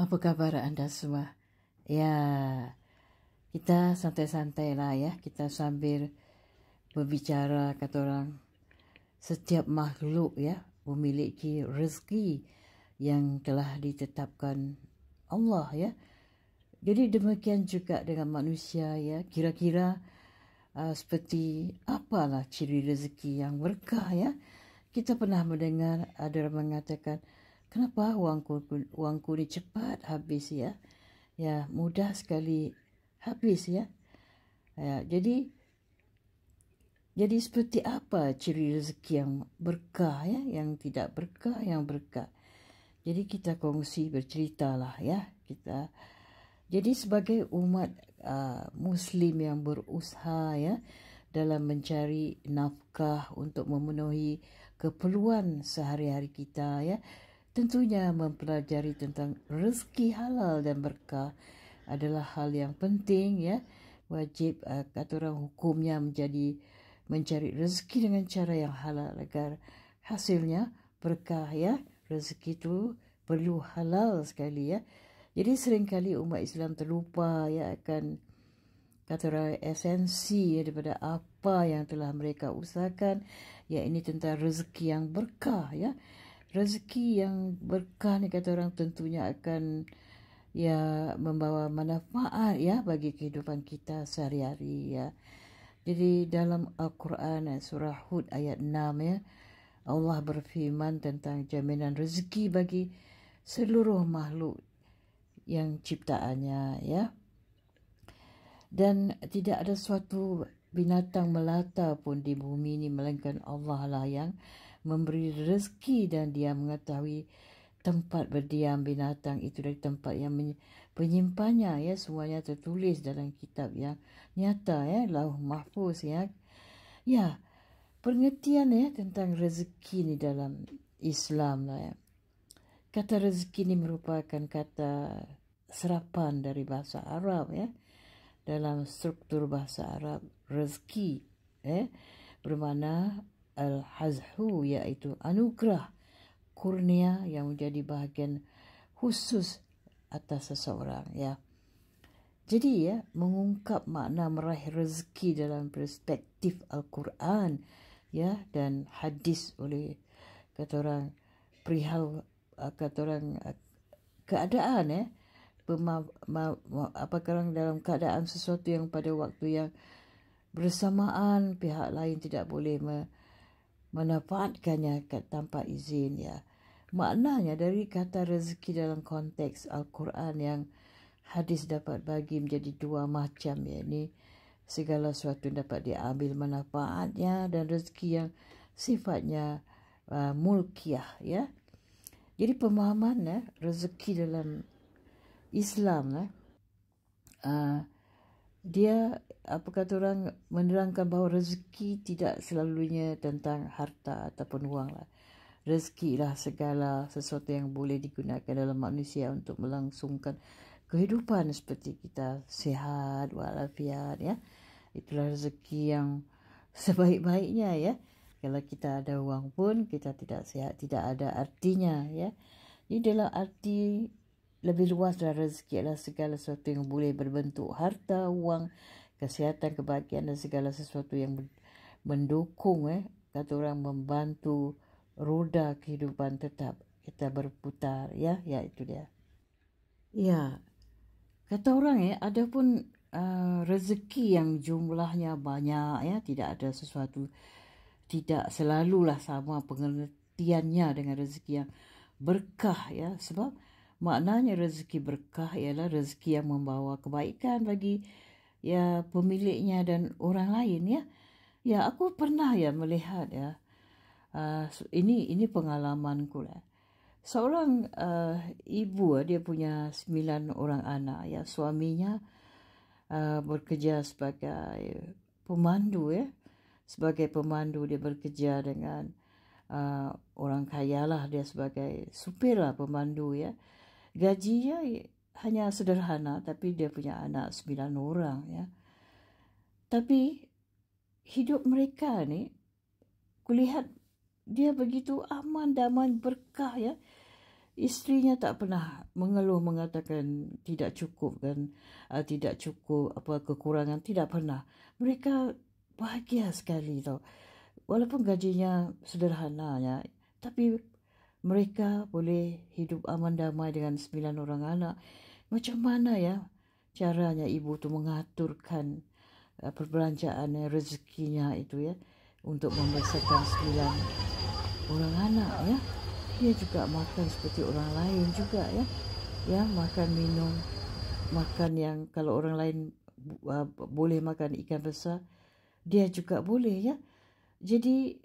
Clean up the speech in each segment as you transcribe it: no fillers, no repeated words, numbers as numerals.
Apa kabar anda semua? Ya, kita santai-santai lah ya. Kita sambil berbicara, kata orang, setiap makhluk ya memiliki rezeki yang telah ditetapkan Allah ya. Jadi demikian juga dengan manusia ya. Kira-kira seperti apalah ciri rezeki yang berkah ya. Kita pernah mendengar ada orang mengatakan, kenapa wangku ni cepat habis ya? Ya, mudah sekali habis ya. Jadi seperti apa ciri rezeki yang berkah ya, yang tidak berkah, yang berkah. Jadi kita kongsi berceritalah ya kita. Jadi sebagai umat Muslim yang berusaha ya dalam mencari nafkah untuk memenuhi keperluan sehari-hari kita ya, tentunya mempelajari tentang rezeki halal dan berkah adalah hal yang penting ya. Wajib kata orang hukumnya menjadi mencari rezeki dengan cara yang halal agar hasilnya berkah ya. Rezeki itu perlu halal sekali ya. Jadi seringkali umat Islam terlupa ya akan kata orang esensi daripada apa yang telah mereka usahakan, ya ini tentang rezeki yang berkah ya. Rezeki yang berkah ni kata orang tentunya akan ya membawa manfaat ya bagi kehidupan kita sehari-hari ya. Jadi dalam Al-Quran surah Hud ayat 6 ya, Allah berfirman tentang jaminan rezeki bagi seluruh makhluk yang ciptaannya ya. Dan tidak ada suatu binatang melata pun di bumi ini melainkan Allah lah yang memberi rezeki, dan dia mengetahui tempat berdiam binatang itu dari tempat yang penyimpannya ya. Semuanya tertulis dalam kitab yang nyata ya, Lauh Mahfuz ya. Ya, pengertian ya tentang rezeki ni dalam Islam lah ya. Kata rezeki ni merupakan kata serapan dari bahasa Arab ya. Dalam struktur bahasa Arab, rezeki bermakna al-hazhu, iaitu anugerah, kurnia yang menjadi bahagian khusus atas seseorang ya. Jadi ya, mengungkap makna meraih rezeki dalam perspektif Al-Quran ya dan hadis oleh kata orang perihal kata orang keadaan ya. Apakah dalam keadaan sesuatu yang pada waktu yang bersamaan pihak lain tidak boleh memanfaatkannya tanpa izin ya. Maknanya dari kata rezeki dalam konteks Al-Quran yang hadis dapat bagi menjadi dua macam ya. Ini segala sesuatu yang dapat diambil manfaatnya dan rezeki yang sifatnya mulkiah ya. Jadi pemahaman rezeki dalam Islam dia kata orang menerangkan bahawa rezeki tidak selalunya tentang harta ataupun wang lah. Rezeki lah segala sesuatu yang boleh digunakan dalam manusia untuk melangsungkan kehidupan seperti kita sihat walafiat ya. Itulah rezeki yang sebaik-baiknya ya. Kalau kita ada wang pun kita tidak sihat, tidak ada artinya ya. Jadi dalam arti lebih luas dari rezeki adalah segala sesuatu yang boleh berbentuk harta, wang, kesihatan, kebahagiaan dan segala sesuatu yang mendukung kata orang membantu roda kehidupan tetap kita berputar ya. Ya itu dia. Ya, kata orang ada pun rezeki yang jumlahnya banyak ya, tidak ada sesuatu, tidak selalulah sama pengertiannya dengan rezeki yang berkah ya. Sebab maknanya rezeki berkah ialah rezeki yang membawa kebaikan bagi ya pemiliknya dan orang lain ya. Ya, aku pernah ya melihat ya. Ini pengalamanku lah. Seorang ibu dia punya 9 orang anak ya. Suaminya bekerja sebagai pemandu ya. Sebagai pemandu dia bekerja dengan orang kaya lah, dia sebagai supir lah, pemandu ya. Gajinya hanya sederhana, tapi dia punya anak 9 orang ya. Tapi hidup mereka ni kulihat dia begitu aman, damai, berkah ya. Isterinya tak pernah mengeluh mengatakan tidak cukup kan, tidak cukup kekurangan, tidak pernah. Mereka bahagia sekali tau. Walaupun gajinya sederhana ya, tapi mereka boleh hidup aman damai dengan 9 orang anak. Macam mana ya caranya ibu tu mengaturkan perbelanjaan rezekinya itu ya untuk membesarkan 9 orang anak ya. Dia juga makan seperti orang lain juga ya. Ya, makan minum, makan yang kalau orang lain boleh makan ikan besar, dia juga boleh ya. Jadi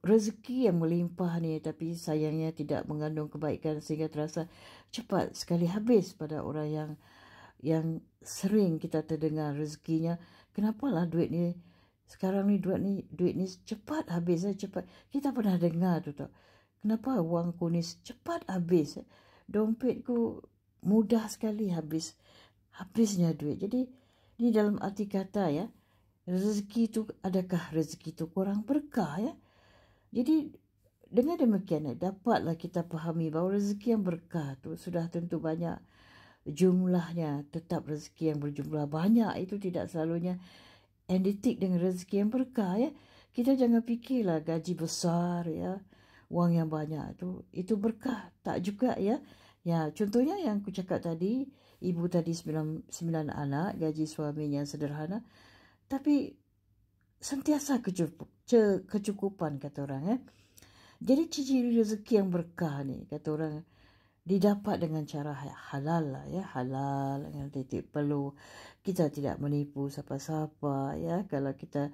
rezeki yang melimpah ni, tapi sayangnya tidak mengandung kebaikan sehingga terasa cepat sekali habis pada orang yang sering kita terdengar rezekinya. Kenapalah duit ni sekarang ni duit ni cepat habis cepat. Kita pernah dengar tu tak? Kenapa wangku ni cepat habis? Dompetku mudah sekali habisnya duit. Jadi ni dalam arti kata ya, rezeki tu, adakah rezeki tu kurang berkah ya? Jadi dengan demikian dapatlah kita fahami bahawa rezeki yang berkah tu sudah tentu banyak jumlahnya. Tetap rezeki yang berjumlah banyak itu tidak selalunya identik dengan rezeki yang berkah ya. Kita jangan fikirlah gaji besar ya, wang yang banyak itu berkah, tak juga ya. Ya, contohnya yang aku cakap tadi, ibu tadi 9 anak, gaji suaminya sederhana, tapi sentiasa kecukupan kata orang ya. Jadi ciri rezeki yang berkah ni kata orang didapat dengan cara halal lah ya, halal dengan titik perlu. Kita tidak menipu siapa-siapa ya. Kalau kita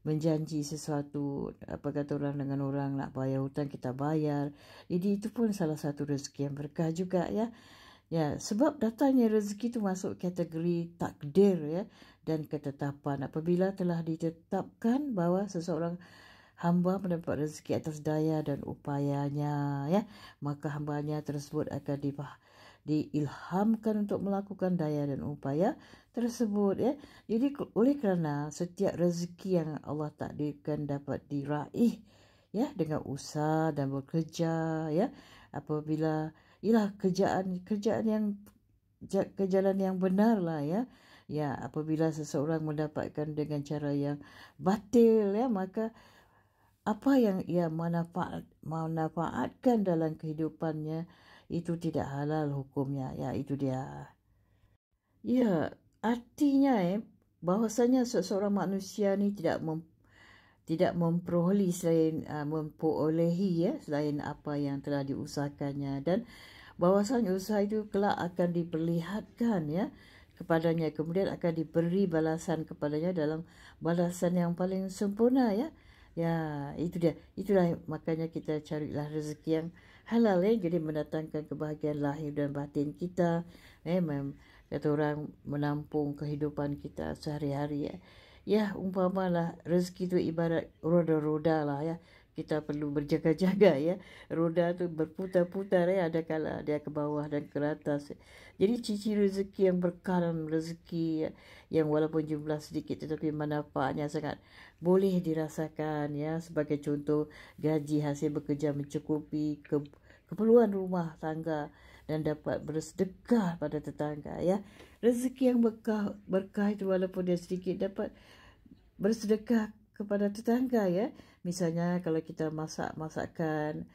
menjanji sesuatu, kata orang, dengan orang nak bayar hutang, kita bayar. Jadi itu pun salah satu rezeki yang berkah juga ya. Ya, sebab datangnya rezeki itu masuk kategori takdir ya dan ketetapan. Apabila telah ditetapkan bahawa seseorang hamba mendapat rezeki atas daya dan upayanya ya, maka hambanya tersebut akan diilhamkan untuk melakukan daya dan upaya tersebut ya. Jadi oleh kerana setiap rezeki yang Allah takdirkan dapat diraih ya dengan usaha dan bekerja ya, apabila ialah kerjaan yang ke jalan yang benar lah ya. Ya, apabila seseorang mendapatkan dengan cara yang batil ya, maka apa yang ia manfaatkan dalam kehidupannya itu tidak halal hukumnya. Ya, itu dia. Ya, artinya bahwasanya seseorang manusia ni tidak memperolehi selain apa yang telah diusahakannya, dan bahwasanya usaha itu kelak akan diperlihatkan ya kepadanya, kemudian akan diberi balasan kepadanya dalam balasan yang paling sempurna ya. Ya, itu dia. Itulah makanya kita carilah rezeki yang halal ya, jadi mendatangkan kebahagiaan lahir dan batin kita. Kata orang menampung kehidupan kita sehari-hari ya. Ya, umpamalah rezeki itu ibarat roda-roda lah ya. Kita perlu berjaga-jaga ya. Roda tu berputar-putar ya. Ada kala dia ke bawah dan ke atas. Jadi ciri rezeki yang berkah dalam rezeki ya, yang walaupun jumlah sedikit tetapi manfaatnya sangat boleh dirasakan ya. Sebagai contoh, gaji hasil bekerja mencukupi keperluan rumah tangga dan dapat bersedekah pada tetangga ya. Rezeki yang berkah itu walaupun dia sedikit dapat bersedekah kepada tetangga ya. Misalnya kalau kita masakan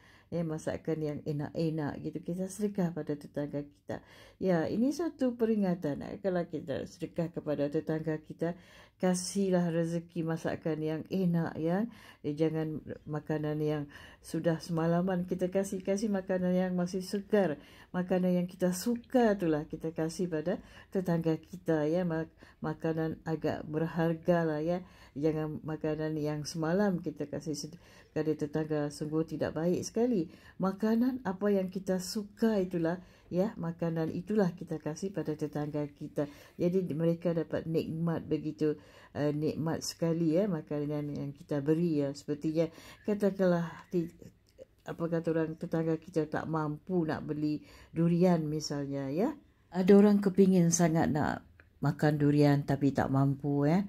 yang enak-enak gitu, kita sedekah pada tetangga kita. Ya, ini satu peringatan. Kalau kita sedekah kepada tetangga kita, kasihlah rezeki masakan yang enak ya. Jangan makanan yang sudah semalaman, kita kasih makanan yang masih segar, makanan yang kita suka itulah kita kasih pada tetangga kita ya. Makanan agak berharga lah ya. Jangan makanan yang semalam kita kasih kepada tetangga, sungguh tidak baik sekali. Makanan apa yang kita suka itulah ya, makanan itulah kita kasih pada tetangga kita. Jadi mereka dapat nikmat begitu nikmat sekali ya makanan yang kita beri ya. Sepertinya katakanlah kata orang, tetangga kita tak mampu nak beli durian misalnya ya. Ada orang kepingin sangat nak makan durian tapi tak mampu ya,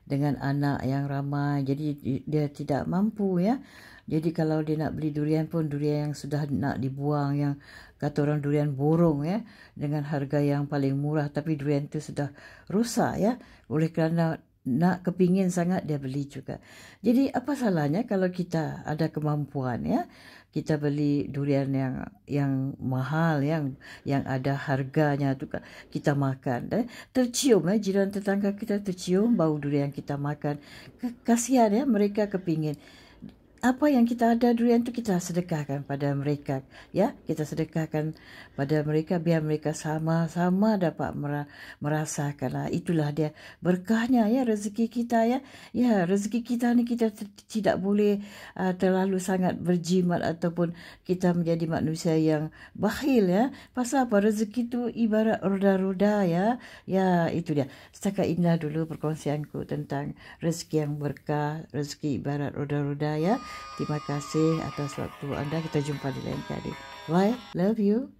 dengan anak yang ramai, jadi dia tidak mampu ya. Jadi kalau dia nak beli durian pun durian yang sudah nak dibuang, yang kata orang durian borong ya, dengan harga yang paling murah, tapi durian itu sudah rusak ya. Oleh kerana nak kepingin sangat dia beli juga. Jadi apa salahnya kalau kita ada kemampuan ya, kita beli durian yang mahal, yang ada harganya tu kita makan. Dan tercium jiran tetangga kita tercium bau durian kita makan. Kasihan ya, mereka kepingin. Apa yang kita ada durian tu kita sedekahkan pada mereka ya, kita sedekahkan pada mereka biar mereka sama-sama dapat merasakan. Itulah dia berkahnya ya rezeki kita ya. Ya, rezeki kita ni kita tidak boleh terlalu sangat berjimat ataupun kita menjadi manusia yang bakhil ya. Pasal apa? Rezeki tu ibarat roda-roda ya. Ya, itu dia. Setakat indah dulu perkongsianku tentang rezeki yang berkah, rezeki ibarat roda-roda ya. Terima kasih atas waktu anda. Kita jumpa di lain kali. Bye. Love you.